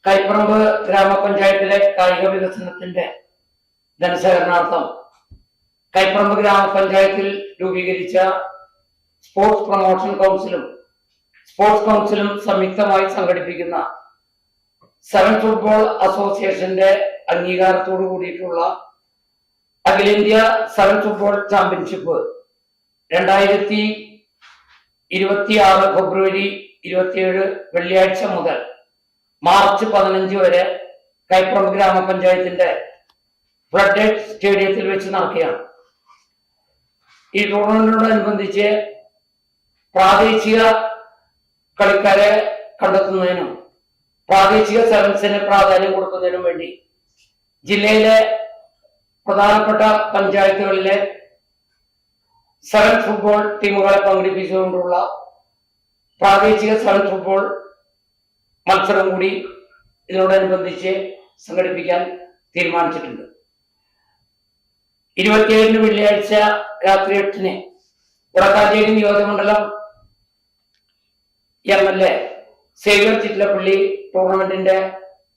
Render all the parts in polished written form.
കൈപ്പറമ്പ് ഗ്രാമപഞ്ചായത്തിലെ കായിക വികസനത്തിന്റെ ധനശേഖരണാർത്ഥം കൈപ്പറമ്പ് ഗ്രാമപഞ്ചായത്തിൽ രൂപീകരിച്ച സ്പോർട്സ് പ്രൊമോഷൻ കൗൺസിലും സ്പോർട്സ് കൗൺസിലും സംയുക്തമായി സംഘടിപ്പിക്കുന്ന സെവൻ ഫുട്ബോൾ അസോസിയേഷന്റെ അംഗീകാരത്തോടു കൂടിയിട്ടുള്ള അഖിലേന്ത്യാ സെവൻ ഫുട്ബോൾ ചാമ്പ്യൻഷിപ്പ് 2026 ഫെബ്രുവരി 27 വെള്ളിയാഴ്ച മുതൽ മാർച്ച് 15 വരെ കൈപ്പറമ്പ് ഗ്രാമപഞ്ചായത്തിന്റെ ഫ്ലഡ് സ്റ്റേഡിയത്തിൽ വെച്ച് നടക്കുകയാണ്. ഈ ടൂർണമെന്റിനോടനുബന്ധിച്ച് പ്രാദേശിക കളിക്കാരെ കണ്ടെത്തുന്നതിനും പ്രാദേശിക സെവൻസിന് പ്രാധാന്യം കൊടുക്കുന്നതിനും വേണ്ടി ജില്ലയിലെ പ്രധാനപ്പെട്ട പഞ്ചായത്തുകളിലെ സെവൻ ഫുട്ബോൾ ടീമുകളെ പങ്കെടുപ്പിച്ചുകൊണ്ടുള്ള പ്രാദേശിക സെവൻ ഫുട്ബോൾ മത്സരം കൂടി ഇതിനോടനുബന്ധിച്ച് സംഘടിപ്പിക്കാൻ തീരുമാനിച്ചിട്ടുണ്ട്. 27 വെള്ളിയാഴ്ച രാത്രി 8 വടക്കാഞ്ചേരി നിയോജകമണ്ഡലം MLA സേവ്യർ ചിറ്റിലപ്പള്ളി ടൂർണമെന്റിന്റെ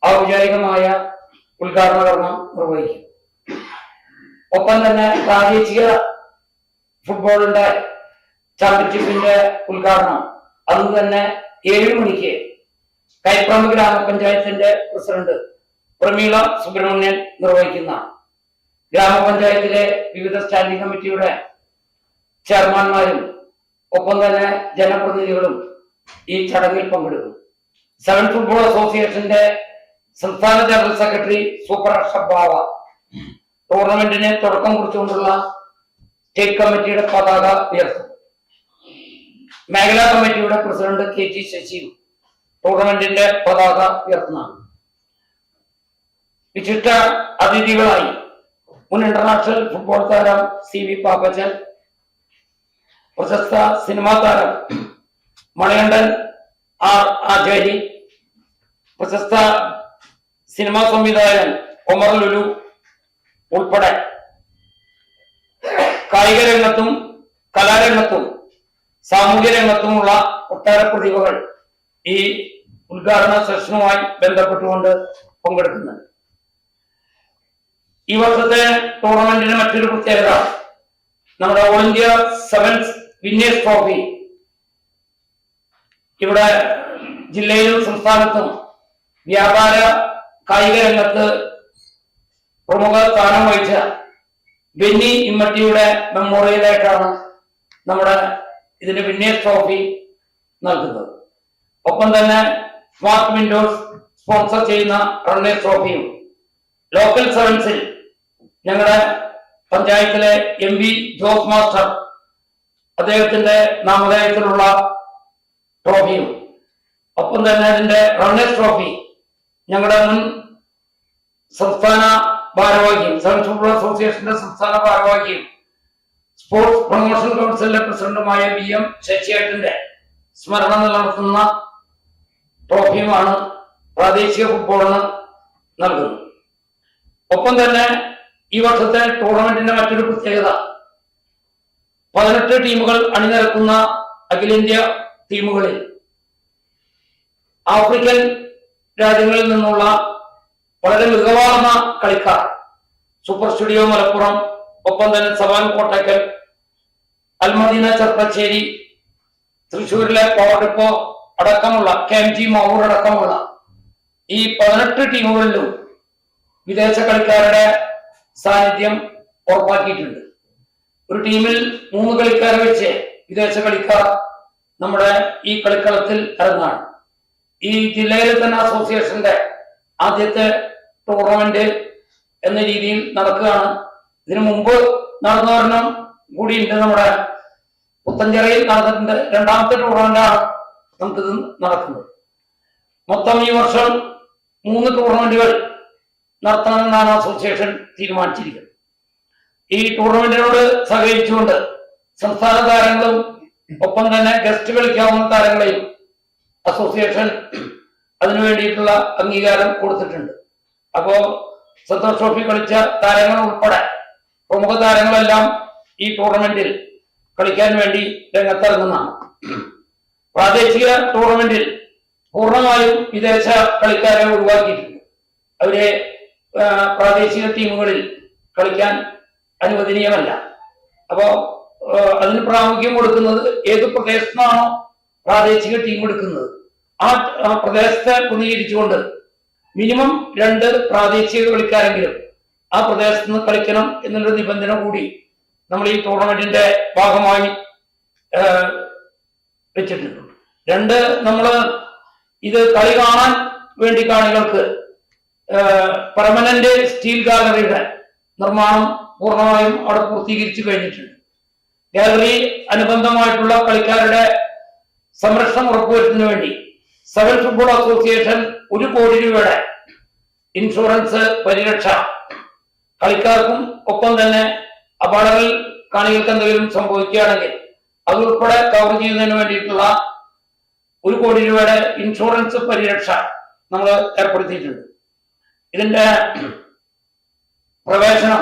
ഔപചാരികമായ ഉദ്ഘാടന കർമ്മം നിർവഹിക്കും. ഒപ്പം തന്നെ പ്രാദേശിക ഫുട്ബോളിന്റെ ചാമ്പ്യൻഷിപ്പിന്റെ ഉദ്ഘാടനം അന്ന് തന്നെ 7 മണിക്ക് കൈപ്പറമ്പ് ഗ്രാമപഞ്ചായത്തിന്റെ പ്രസിഡന്റ് പ്രമീള സുബ്രഹ്മണ്യൻ നിർവഹിക്കുന്ന ഗ്രാമപഞ്ചായത്തിലെ വിവിധ സ്റ്റാൻഡിംഗ് കമ്മിറ്റിയുടെ ചെയർമാൻമാരും ഒപ്പം തന്നെ ജനപ്രതിനിധികളും ഈ ചടങ്ങിൽ പങ്കെടുക്കും. സെവൻ ഫുട്ബോൾ അസോസിയേഷന്റെ സംസ്ഥാന ജനറൽ സെക്രട്ടറി സൂപ്പർ അഷബാവ ടൂർണമെന്റിന് തുടക്കം കുറിച്ചുകൊണ്ടുള്ള സ്റ്റേറ്റ് കമ്മിറ്റിയുടെ പതാക ഉയർത്തും. മേഖലാ കമ്മിറ്റിയുടെ പ്രസിഡന്റ് KG ശശിയും ടൂർണമെന്റിന്റെ പതാക ഉയർത്തുന്നതാണ്. വിശിഷ്ട അതിഥികളായി മുൻ ഇന്റർനാഷണൽ ഫുട്ബോൾ താരം CV പാപ്പച്ചൻ, പ്രശസ്ത സിനിമാ താരം മണികണ്ഠൻ ആചാരി, പ്രശസ്ത സിനിമാ സംവിധായകൻ ഒമർ ലുലു ഉൾപ്പെടെ കായിക രംഗത്തും കലാരംഗത്തും സാമൂഹ്യ രംഗത്തുമുള്ള ഒട്ടേറെ പ്രതിഭകൾ ഈ ഉദ്ഘാടന സെഷനുമായി ബന്ധപ്പെട്ടുകൊണ്ട് പങ്കെടുക്കുന്നുണ്ട്. ഈ വർഷത്തെ ടൂർണമെന്റിന് മറ്റൊരു പ്രത്യേകത നമ്മുടെ all India sevens winners trophy ഇവിടെ ജില്ലയിലും സംസ്ഥാനത്തും വ്യാപാര കായിക രംഗത്ത് പ്രമുഖ സ്ഥാനം വഹിച്ച ബെന്നി ഇമ്മട്ടിയുടെ മെമ്മോറിയലായിട്ടാണ് നമ്മുടെ ഇതിന്റെ വിന്നേഴ്സ് ട്രോഫി നൽകുന്നത്. ഒപ്പം തന്നെ സ്മാർട്ട് വിൻഡോസ് സ്പോൺസർ ചെയ്യുന്ന റണ്ണേഴ്സ് ട്രോഫിയും ലോക്കൽ സെവൻസിൽ ഞങ്ങളുടെ പഞ്ചായത്തിലെ MV ജോസ് മാസ്റ്റർ അദ്ദേഹത്തിന്റെ നാമധേയത്തിലുള്ള ട്രോഫിയും ഒപ്പം തന്നെ അതിന്റെ റണ്ണേഴ്സ് ട്രോഫി ഞങ്ങളുടെ മുൻ സംസ്ഥാന ഭാരവാഹിയും സെവൻ ഫുട്ബോൾ അസോസിയേഷന്റെ സംസ്ഥാന ഭാരവാഹിയും സ്പോർട്സ് പ്രൊമോഷൻ കൗൺസിലിന്റെ പ്രസിഡന്റുമായ VM ശശിയേട്ടന്റെ സ്മരണ നിലനിർത്തുന്ന ട്രോഫിയുമാണ് പ്രാദേശിക ഫുട്ബോളിന് നൽകുന്നത്. ഒപ്പം തന്നെ ഈ വർഷത്തെ ടൂർണമെന്റിന്റെ മറ്റൊരു പ്രത്യേകത 18 ടീമുകൾ അണിനിരക്കുന്ന അഖിലേന്ത്യാ ടീമുകളിൽ ആഫ്രിക്കൻ രാജ്യങ്ങളിൽ നിന്നുള്ള വളരെ മികവാർന്ന കളിക്കാർ സൂപ്പർ സ്റ്റുഡിയോ മലപ്പുറം, ഒപ്പം തന്നെ സവാൻ കോട്ടക്കൽ, അൽമദീന ചെർപ്പച്ചേരി, തൃശ്ശൂരിലെ പവർഡിപ്പോ അടക്കമുള്ള KMG മാവൂർ അടക്കമുള്ള ഈ 18 ടീമുകളിലും വിദേശ കളിക്കാരുടെ സാന്നിധ്യം ഉറപ്പാക്കിയിട്ടുണ്ട്. ഒരു ടീമിൽ 3 കളിക്കാരെ വെച്ച് വിദേശ കളിക്കാർ നമ്മുടെ ഈ കളിക്കളത്തിൽ ഇറങ്ങാണ്. ഈ ജില്ലയിലെ തന്നെ അസോസിയേഷന്റെ ആദ്യത്തെ ടൂർണമെന്റ് എന്ന രീതിയിൽ നടക്കുകയാണ്. ഇതിനു മുമ്പ് നടന്നവരണം കൂടിയുണ്ട്. നമ്മുടെ പുത്തഞ്ചിറയിൽ നടന്നിട്ടുണ്ട്. 2ാമത്തെ ടൂർണമെന്റാണ് നമുക്കിത് നടക്കുന്നത്. മൊത്തം ഈ വർഷം 3 ടൂർണമെന്റുകൾ നടത്തണമെന്നാണ് അസോസിയേഷൻ തീരുമാനിച്ചിരിക്കുന്നത്. ഈ ടൂർണമെന്റിനോട് സഹകരിച്ചുകൊണ്ട് സംസ്ഥാന താരങ്ങളും ഒപ്പം തന്നെ ഗസ്റ്റ് കളിക്കാവുന്ന താരങ്ങളെയും അസോസിയേഷൻ അതിനു വേണ്ടിയിട്ടുള്ള അംഗീകാരം കൊടുത്തിട്ടുണ്ട്. അപ്പോ സന്തോഷ് ട്രോഫി കളിച്ച താരങ്ങൾ ഉൾപ്പെടെ പ്രമുഖ താരങ്ങളെല്ലാം ഈ ടൂർണമെന്റിൽ കളിക്കാൻ വേണ്ടി രംഗത്തിറങ്ങുന്നതാണ്. പ്രാദേശിക ടൂർണമെന്റിൽ പൂർണ്ണമായും വിദേശ കളിക്കാരെ ഒഴിവാക്കിയിട്ടുണ്ട്. അവരെ പ്രാദേശിക ടീമുകളിൽ കളിക്കാൻ അനുവദനീയമല്ല. അപ്പോ അതിന് പ്രാമുഖ്യം കൊടുക്കുന്നത് ഏത് പ്രദേശത്തു നിന്നാണോ പ്രാദേശിക ടീം എടുക്കുന്നത് ആ പ്രദേശത്തെ പ്രതിനിധീകരിച്ചുകൊണ്ട് മിനിമം 2 പ്രാദേശിക കളിക്കാരെങ്കിലും ആ പ്രദേശത്ത് നിന്ന് കളിക്കണം എന്നുള്ള നിബന്ധന കൂടി നമ്മൾ ഈ ടൂർണമെന്റിന്റെ ഭാഗമായി വെച്ചിട്ടുണ്ട്. 2, നമ്മള് ഇത് കളി കാണാൻ വേണ്ടി കാണികൾക്ക് പെർമനന്റ് സ്റ്റീൽ ഗാലറിയുടെ നിർമ്മാണം പൂർണ്ണമായും അവിടെ പൂർത്തീകരിച്ചു കഴിഞ്ഞിട്ടുണ്ട്. ഗാലറി അനുബന്ധമായിട്ടുള്ള കളിക്കാരുടെ സംരക്ഷണം ഉറപ്പുവരുത്തുന്നതിന് വേണ്ടി സെവൻ ഫുട്ബോൾ അസോസിയേഷൻ 1 കോടി രൂപയുടെ ഇൻഷുറൻസ് പരിരക്ഷ കളിക്കാർക്കും ഒപ്പം തന്നെ അപകടങ്ങൾ കാണികൾക്ക് എന്തെങ്കിലും സംഭവിക്കുകയാണെങ്കിൽ അതുൾപ്പെടെ കവർ ചെയ്യുന്നതിന് വേണ്ടിയിട്ടുള്ള 1 കോടി രൂപയുടെ ഇൻഷുറൻസ് പരിരക്ഷ നമ്മൾ ഏർപ്പെടുത്തിയിട്ടുണ്ട്. ഇതിന്റെ പ്രവേശനം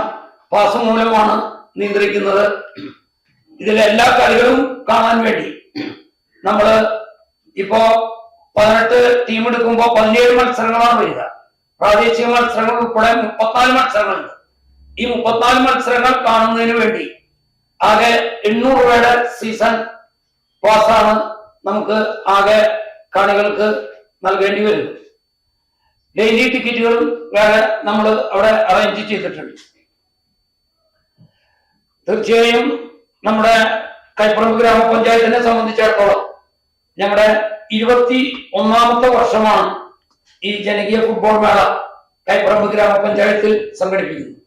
പാസ് മൂലമാണ് നിയന്ത്രിക്കുന്നത്. ഇതിലെ എല്ലാ കളികളും കാണാൻ വേണ്ടി നമ്മൾ ഇപ്പോ 18 ടീം എടുക്കുമ്പോൾ 17 മത്സരങ്ങളാണ് വരിക. പ്രാദേശിക മത്സരങ്ങൾ ഉൾപ്പെടെ 34 മത്സരങ്ങളുണ്ട്. ഈ 34 മത്സരങ്ങൾ കാണുന്നതിന് വേണ്ടി ആകെ 800 രൂപയുടെ സീസൺ പാസ്സാണ് നമുക്ക് ആകെ കാണികൾക്ക് നൽകേണ്ടി വരുന്നത്. ഡെയിലി ടിക്കറ്റുകളും വേറെ നമ്മൾ അവിടെ അറേഞ്ച് ചെയ്തിട്ടുണ്ട്. തീർച്ചയായും നമ്മുടെ കൈപ്പറമ്പ് ഗ്രാമപഞ്ചായത്തിനെ സംബന്ധിച്ചിടത്തോളം ഞങ്ങളുടെ 21ാമത്തെ വർഷമാണ് ഈ ജനകീയ ഫുട്ബോൾ മേള കൈപ്പറമ്പ് ഗ്രാമപഞ്ചായത്തിൽ സംഘടിപ്പിക്കുന്നത്.